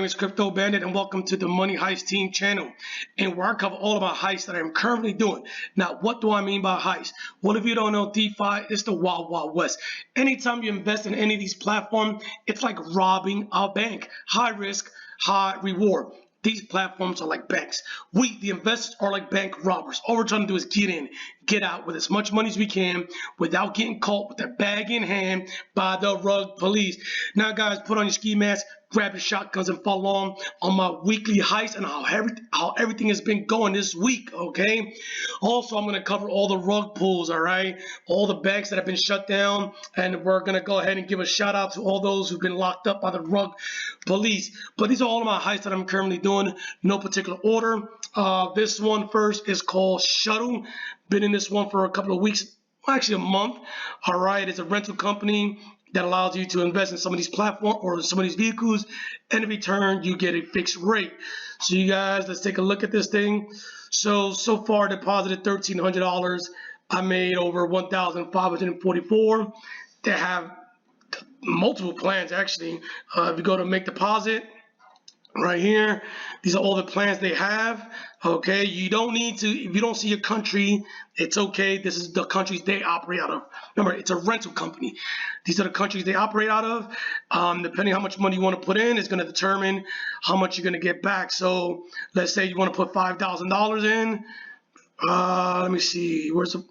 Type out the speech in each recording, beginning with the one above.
is Crypto Bandit and welcome to the Money Heist Team channel, and where I cover all of my heists that I am currently doing. Now, what do I mean by heist? Well, if you don't know, DeFi is the wild, wild west. Anytime you invest in any of these platforms, it's like robbing a bank. High risk, high reward. These platforms are like banks. We, the investors, are like bank robbers. All we're trying to do is get in, get out with as much money as we can without getting caught with a bag in hand by the rug police. Now, guys, put on your ski mask, grab your shotguns, and follow along on my weekly heist and how everything has been going this week, okay? Also, I'm going to cover all the rug pulls, all right? All the banks that have been shut down, and we're going to go ahead and give a shout out to all those who've been locked up by the rug police. But these are all of my heists that I'm currently doing, no particular order. This one first is called Shuttle. Been in this one for a couple of weeks, well, actually a month. All right, it's a rental company that allows you to invest in some of these platforms or some of these vehicles, and in return you get a fixed rate. So you guys, let's take a look at this thing. So far deposited $1,300. I made over $1,544. They have multiple plans actually. If you go to make deposit right here, these are all the plans they have. Okay, you don't need to, if you don't see your country, it's okay. This is the countries they operate out of. Remember, it's a rental company. These are the countries they operate out of. Depending how much money you want to put in, it's going to determine how much you're going to get back. So let's say you want to put $5,000 in. Let me see, where's the,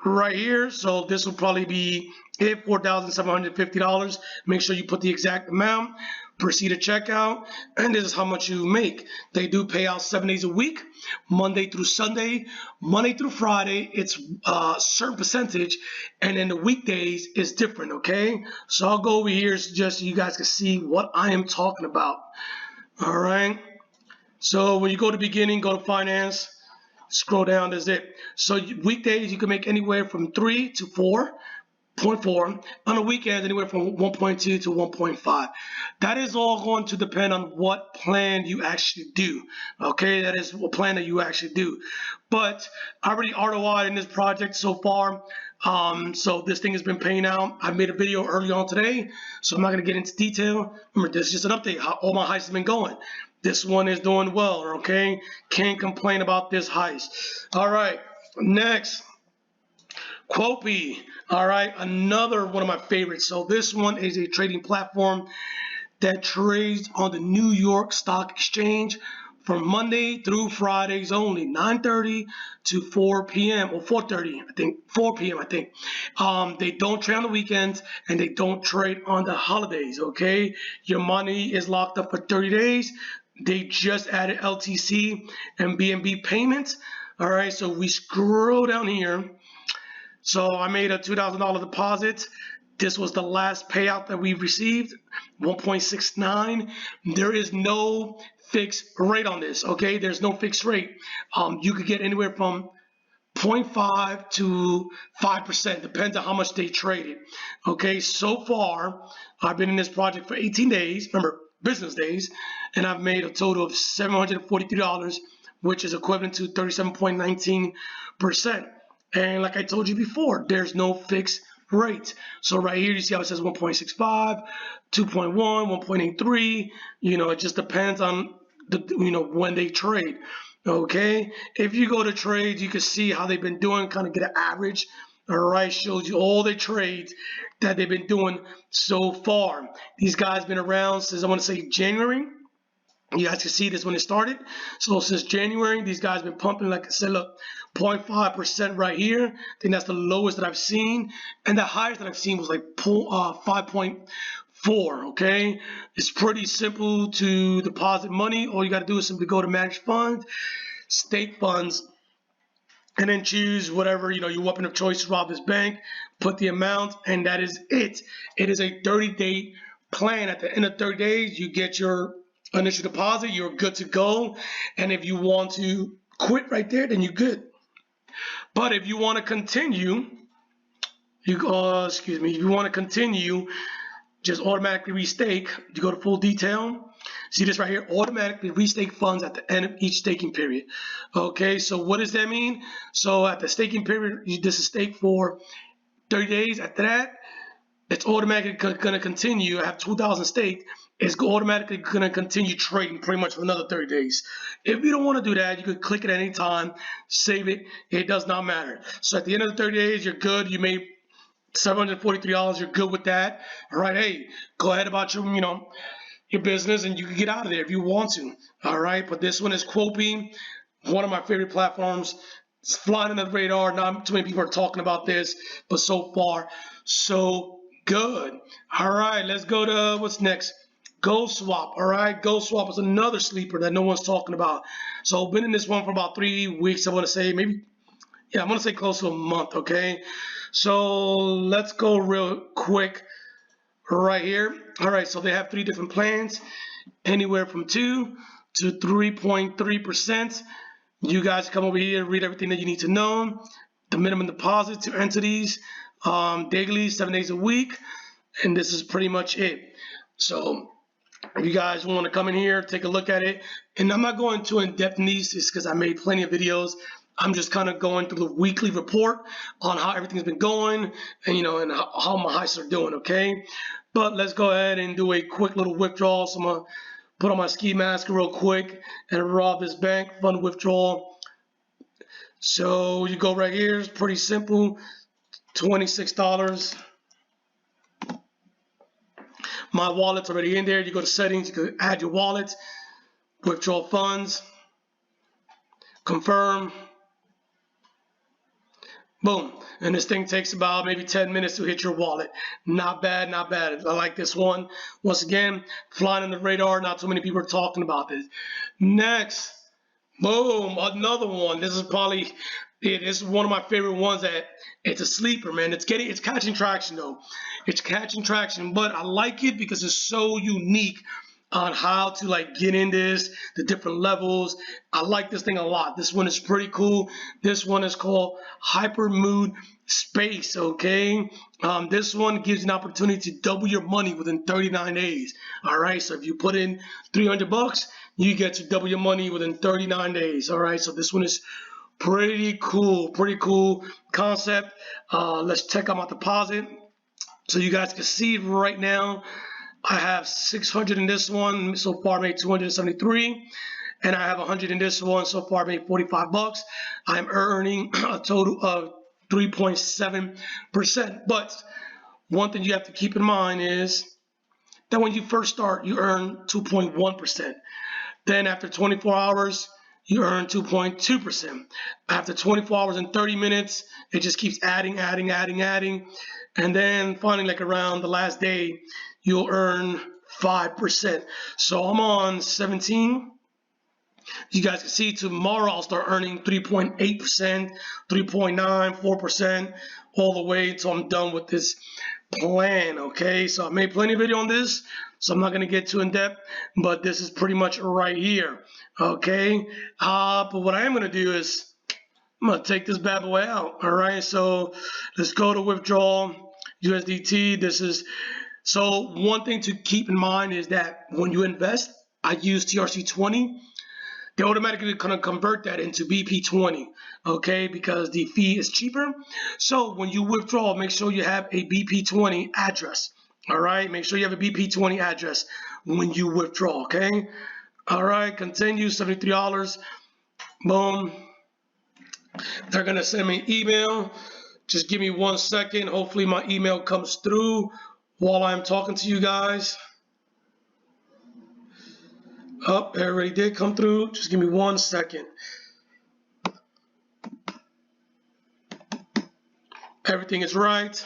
right here. So this will probably be it, $4,750. Make sure you put the exact amount. Proceed to checkout, and this is how much you make. They do pay out 7 days a week, Monday through Sunday, Monday through Friday. It's a certain percentage, and then the weekdays is different. Okay, so I'll go over here just so you guys can see what I am talking about. All right, so when you go to beginning, go to finance, scroll down, that's it. So weekdays you can make anywhere from 3 to 4.4. On the weekends, anywhere from 1.2 to 1.5. That is all going to depend on what plan you actually do. Okay, that is what plan that you actually do. But I already ROI'd in this project so far. So this thing has been paying out. I made a video early on today, so I'm not going to get into detail. Remember, this is just an update how all my heists have been going. This one is doing well, okay? Can't complain about this heist. All right, next. Quopy, all right, another one of my favorites. So this one is a trading platform that trades on the New York Stock Exchange from Monday through Fridays only, 9:30 to 4 p.m. or 4:30, I think, 4 p.m. I think. They don't trade on the weekends and they don't trade on the holidays, okay? Your money is locked up for 30 days. They just added LTC and BNB payments. All right, so we scroll down here. So I made a $2,000 deposit. This was the last payout that we received, 1.69. There is no fixed rate on this, okay? There's no fixed rate. You could get anywhere from 0.5 to 5%, depends on how much they traded. Okay, so far, I've been in this project for 18 days, remember, business days, and I've made a total of $743, which is equivalent to 37.19%. And like I told you before, there's no fixed rate. So right here, you see how it says 1.65, 2.1, 1.83. You know, it just depends on the, you know, when they trade. Okay. If you go to trades, you can see how they've been doing, kind of get an average. All right. Shows you all the trades that they've been doing so far. These guys been around since, I want to say, January. You guys can see this when it started. So since January, these guys been pumping, like I said, look, 0.5% right here. I think that's the lowest that I've seen. And the highest that I've seen was like 5.4, okay? It's pretty simple to deposit money. All you got to do is simply go to manage funds, stake funds, and then choose whatever, you know, your weapon of choice to rob this bank, put the amount, and that is it. It is a 30-day plan. At the end of 30 days, you get your initial deposit, you're good to go. And if you want to quit right there, then you're good. But if you want to continue, if you want to continue, just automatically restake. You go to full detail. See this right here, automatically restake funds at the end of each staking period. Okay, so what does that mean? So at the staking period, this is stake for 30 days. After that, it's automatically going to continue. I have 2,000 staked. it's automatically going to continue trading pretty much for another 30 days. If you don't want to do that, you could click it at any time, save it. It does not matter. So at the end of the 30 days, you're good. You made $743. You're good with that. All right. Hey, go ahead about your, your business, and you can get out of there if you want to. All right. But this one is Quopi, one of my favorite platforms. It's flying under the radar. Not too many people are talking about this, but so far, so good. All right. Let's go to what's next. GoSwap. All right. GoSwap is another sleeper that no one's talking about. So I've been in this one for about 3 weeks. I want to say maybe, I'm going to say close to a month. Okay. So let's go real quick right here. All right. So they have 3 different plans, anywhere from 2 to 3.3%. You guys come over here, read everything that you need to know. The minimum deposit to entities, daily, 7 days a week. And this is pretty much it. So if you guys want to come in here, take a look at it. And I'm not going too in-depth in these just because I made plenty of videos. I'm just kind of going through the weekly report on how everything's been going and, and how my heists are doing, okay? But let's go ahead and do a quick little withdrawal. So I'm going to put on my ski mask real quick and rob this bank, fund withdrawal. So you go right here, it's pretty simple, $26. My wallet's already in there. You go to settings, you can add your wallet, withdraw funds, confirm, boom. And this thing takes about maybe 10 minutes to hit your wallet. Not bad, not bad. I like this one. Once again, flying on the radar. Not too many people are talking about this. Next, boom, another one. This is probably it. This is one of my favorite ones. That it's a sleeper, man. It's catching traction though. It's catching traction, but I like it because it's so unique on how to get in this, the different levels. I like this thing a lot. This one is pretty cool. This one is called Hypermood Space, okay? This one gives you an opportunity to double your money within 39 days. All right, so if you put in $300, you get to double your money within 39 days. All right, so this one is pretty cool concept. Let's check out my deposit. So you guys can see right now, I have 600 in this one. So far, I made 273, and I have 100 in this one. So far, I made $45. I'm earning a total of 3.7%. But one thing you have to keep in mind is that when you first start, you earn 2.1%. Then after 24 hours, you earn 2.2%. After 24 hours and 30 minutes, it just keeps adding. And then finally, around the last day, you'll earn 5%. So I'm on 17. You guys can see tomorrow I'll start earning 3.8%, 3.9%, 4%, all the way until I'm done with this plan, okay? So I made plenty of video on this, so I'm not going to get too in depth, but this is pretty much right here, okay? But what I am going to do is I'm going to take this bad boy out, all right? So let's go to withdrawal USDT. This is, so one thing to keep in mind is that when you invest, I use TRC20. They automatically kind of convert that into BP20, okay, because the fee is cheaper. So when you withdraw, make sure you have a BP20 address, all right? Make sure you have a BP20 address when you withdraw, okay? All right, continue, $73, boom. They're going to send me an email. Just give me 1 second. Hopefully my email comes through while I'm talking to you guys. Oh, it already did come through. Just give me 1 second. Everything is right.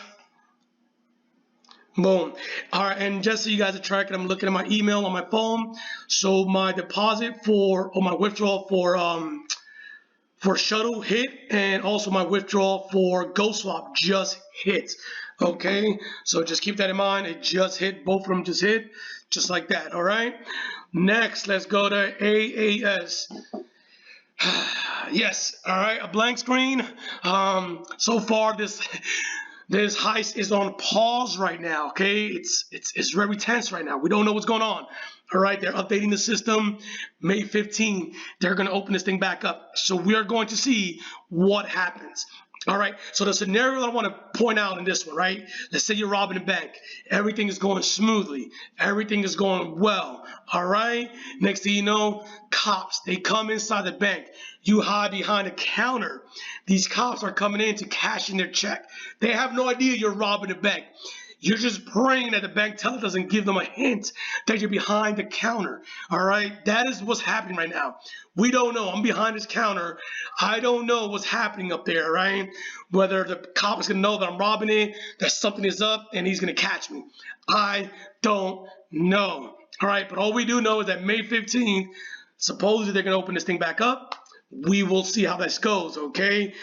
Boom. All right, and just so you guys are tracking, I'm looking at my email on my phone. So my deposit or my withdrawal for Shuttle hit, and also my withdrawal for GoSwap just hit. Okay, so just keep that in mind. It just hit. Both of them just hit, just like that. All right. Next, let's go to AAS. Yes. All right. A blank screen. So far, this heist is on pause right now. Okay, it's very tense right now. We don't know what's going on. All right, they're updating the system. May 15, they're going to open this thing back up. So we are going to see what happens. All right, so the scenario that I want to point out in this one, right? Let's say you're robbing a bank. Everything is going smoothly. Everything is going well. All right. Next thing you know, cops, they come inside the bank. You hide behind a counter. These cops are coming in to cash in their check. They have no idea you're robbing a bank. You're just praying that the bank teller doesn't give them a hint that you're behind the counter. All right, that is what's happening right now. We don't know. I'm behind this counter. I don't know what's happening up there, right? Whether the cop is gonna know that I'm robbing it, that something is up, and he's gonna catch me. I don't know. All right, but all we do know is that May 15th, supposedly they're gonna open this thing back up. We will see how this goes, okay?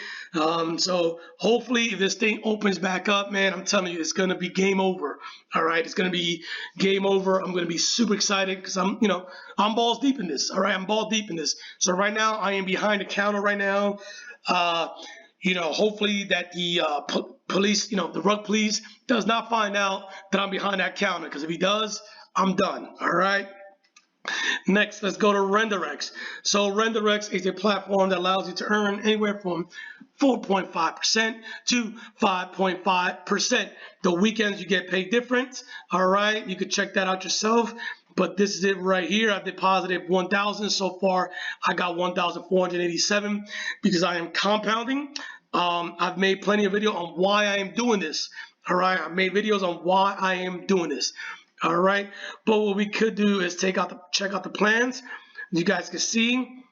So hopefully if this thing opens back up, man, I'm telling you, it's going to be game over. All right, it's going to be game over. I'm going to be super excited because I'm balls deep in this. All right, I'm balls deep in this. So right now I am behind the counter right now. Hopefully that the police, the rug police does not find out that I'm behind that counter, because if he does, I'm done. All right. Next, let's go to RenderX. So RenderX is a platform that allows you to earn anywhere from 4.5% to 5.5%. The weekends you get paid different. All right, you could check that out yourself. But this is it right here. I've deposited 1,000 so far. I got 1,487 because I am compounding. I've made plenty of video on why I am doing this. All right, I've made videos on why I am doing this. All right, but what we could do is check out the plans. You guys can see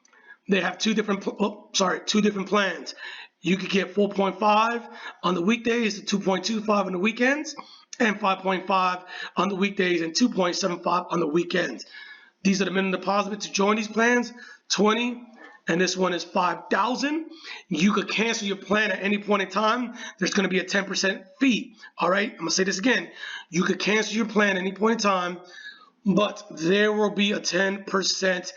they have two different plans. You could get 4.5 on the weekdays, 2.25 on the weekends, and 5.5 on the weekdays and 2.75 on the weekends. These are the minimum deposit to join these plans, 20. And this one is 5,000. You could cancel your plan at any point in time. There's going to be a 10% fee. All right, I'm going to say this again. You could cancel your plan at any point in time, but there will be a 10%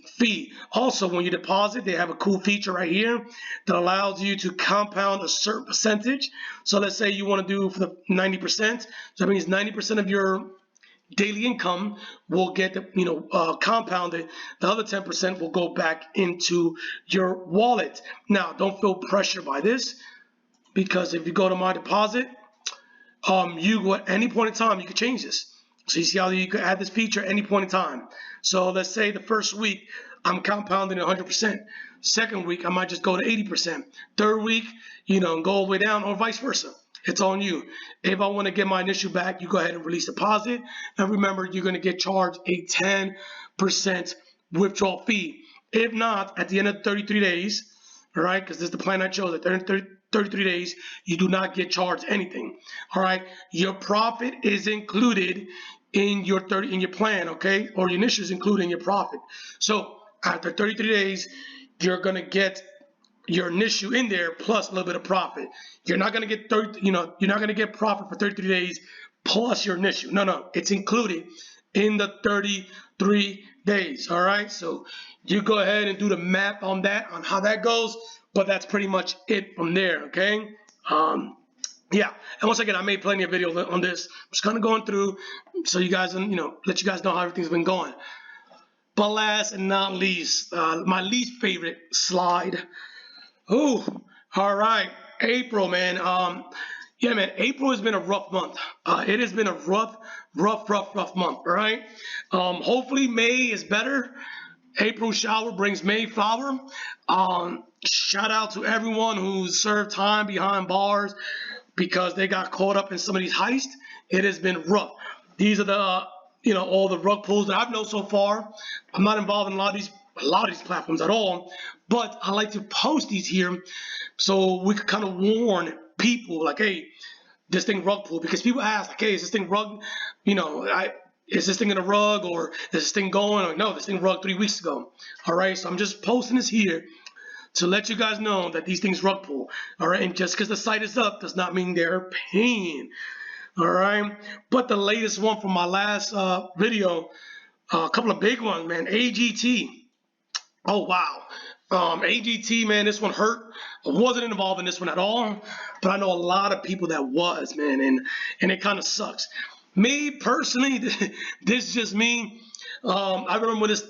fee. Also, when you deposit, they have a cool feature right here that allows you to compound a certain percentage. So let's say you want to do for the 90%. So that means 90% of your daily income will get compounded. The other 10% will go back into your wallet. Now, don't feel pressured by this, because if you go to my deposit, you go at any point in time, you can change this. So you see how you can add this feature at any point in time. So let's say the first week I'm compounding 100%. Second week I might just go to 80%. Third week, go all the way down, or vice versa. It's on you. If I want to get my initial back, you go ahead and release deposit. And remember, you're going to get charged a 10% withdrawal fee. If not, at the end of 33 days, all right, because this is the plan I chose, at 33 days, you do not get charged anything. All right, your profit is included in your plan, okay, or your initial is included in your profit. So after 33 days, you're going to get your initial in there plus a little bit of profit. You're not going to get you're not going to get profit for 33 days plus your initial. No, it's included in the 33 days. All right, so you go ahead and do the math on that, on how that goes, but that's pretty much it from there. Okay. Yeah, and once again, I made plenty of videos on this. I'm just kind of going through so you guys, let you guys know how everything's been going. But last and not least, my least favorite slide. Oh, all right, April, man. Yeah, man, April has been a rough month. It has been a rough month, all right? Hopefully May is better. April shower brings May flower. Shout out to everyone who served time behind bars because they got caught up in some of these heists. It has been rough. These are the, all the rug pulls that I've known so far. I'm not involved in a lot of these platforms at all, but I like to post these here so we could kind of warn people, like, hey, this thing rug pull, because people ask, like, hey, is this thing rug, is this thing in a rug, or is this thing going? Or no, this thing rug 3 weeks ago. All right, so I'm just posting this here to let you guys know that these things rug pull. All right, and just because the site is up does not mean they're paying. All right, but the latest one from my last video, a couple of big ones, man. AGT. Oh, wow. AGT, man, this one hurt. I wasn't involved in this one at all, but I know a lot of people that was, man, and it kind of sucks. Me, personally, this is just me. I remember when this,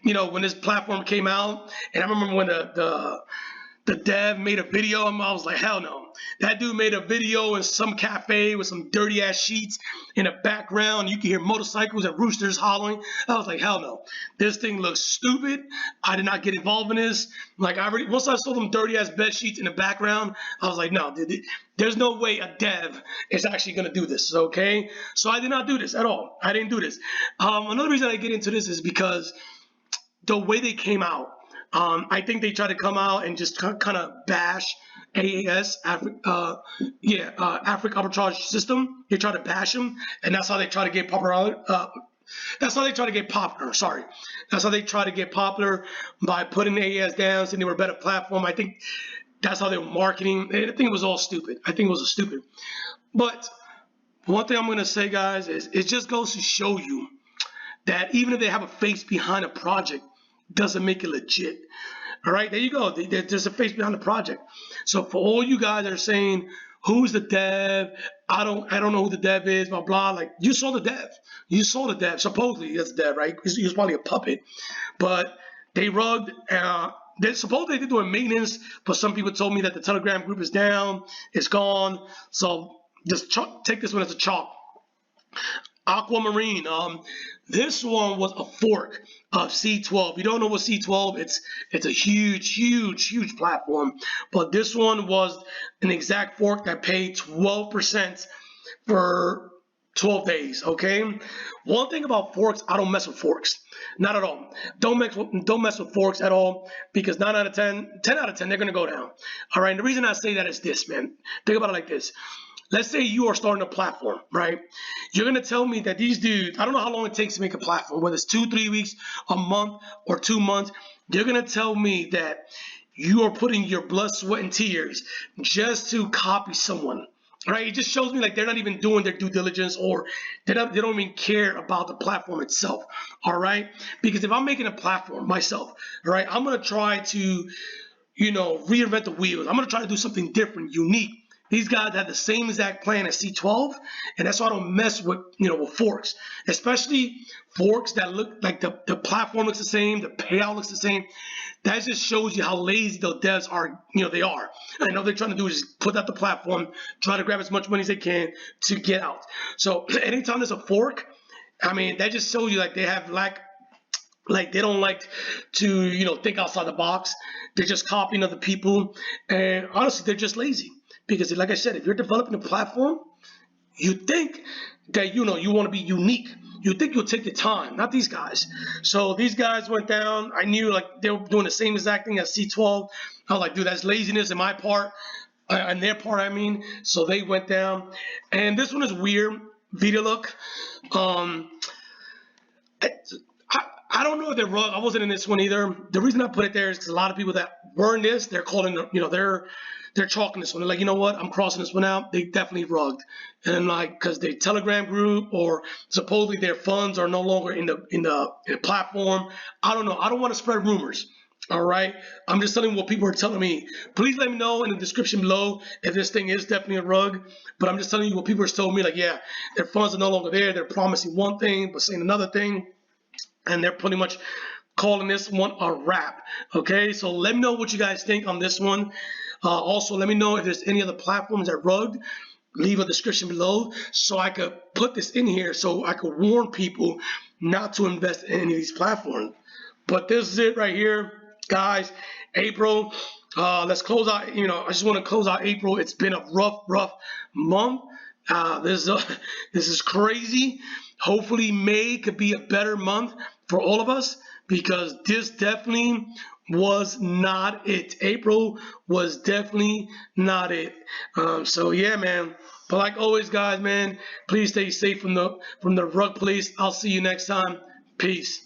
when this platform came out, and I remember when the dev made a video. I was like, hell no. That dude made a video in some cafe with some dirty ass sheets in the background. You can hear motorcycles and roosters hollering. I was like, hell no. This thing looks stupid. I did not get involved in this. Like, once I saw them dirty ass bed sheets in the background, I was like, no, dude, there's no way a dev is actually gonna do this. Okay, so I did not do this at all. I didn't do this. Another reason I get into this is because the way they came out. I think they tried to come out and just kind of bash AAS, African Arbitrage System. They try to bash them, and that's how they try to get popular. That's how they try to get popular. Sorry, that's how they try to get popular by putting AAS down, saying they were a better platform. I think that's how they were marketing. I think it was all stupid. I think it was stupid. But one thing I'm going to say, guys, is it just goes to show you that even if they have a face behind a project, doesn't make it legit. All right, there you go. There's a face behind the project. So for all you guys that are saying, who's the dev? I don't know who the dev is, blah, blah. Like, you saw the dev. You saw the dev. Supposedly, that's the dev, right? He was probably a puppet. But they rugged. Supposedly they're doing maintenance, but some people told me that the Telegram group is down. It's gone. So just take this one as a chalk. Aquamarine. This one was a fork of C12. If you don't know what C12, it's a huge platform. But this one was an exact fork that paid 12% for 12 days. Okay. One thing about forks, I don't mess with forks. Not at all. Don't mess with forks at all, because 10 out of 10, they're gonna go down. All right. And the reason I say that is this, man. Think about it like this. Let's say you are starting a platform, right? You're going to tell me that these dudes, I don't know how long it takes to make a platform, whether it's 2, 3 weeks, a month, or 2 months. They're going to tell me that you are putting your blood, sweat, and tears just to copy someone, right? It just shows me like they're not even doing their due diligence, or they don't even care about the platform itself, all right? Because if I'm making a platform myself, all right, I'm going to try to, reinvent the wheels. I'm going to try to do something different, unique. These guys have the same exact plan as C12, and that's why I don't mess with, with forks, especially forks that look like the platform looks the same, the payout looks the same. That just shows you how lazy the devs are, they are. And I know they're trying to do is put out the platform, try to grab as much money as they can to get out. So anytime there's a fork, I mean, that just shows you like they have like they don't like to, think outside the box. They're just copying other people, and honestly, they're just lazy. Because like I said, if you're developing a platform, you think that, you want to be unique. You think you'll take your time, not these guys. So these guys went down. I knew like they were doing the same exact thing as C12. I was like, dude, that's laziness in my part, on their part, I mean. So they went down. And this one is weird. VideoLook. I don't know if they're wrong. I wasn't in this one either. The reason I put it there is because a lot of people that were in this, they're calling, they're chalking this one. They're like, you know what? I'm crossing this one out. They definitely rugged. And I'm like, because their Telegram group or supposedly their funds are no longer in the platform. I don't know. I don't want to spread rumors. All right. I'm just telling you what people are telling me. Please let me know in the description below if this thing is definitely a rug. But I'm just telling you what people are telling me. Like, yeah, their funds are no longer there. They're promising one thing but saying another thing. And they're pretty much calling this one a wrap. Okay. So let me know what you guys think on this one. Also, let me know if there's any other platforms that rugged. Leave a description below so I could put this in here so I could warn people not to invest in any of these platforms. But this is it right here, guys. April. Let's close out. I just want to close out April. It's been a rough month. This is crazy. Hopefully May could be a better month for all of us, because this definitely was not it. April was definitely not it. So yeah, man. But like always, guys, man, please stay safe from the rug police. I'll see you next time. Peace.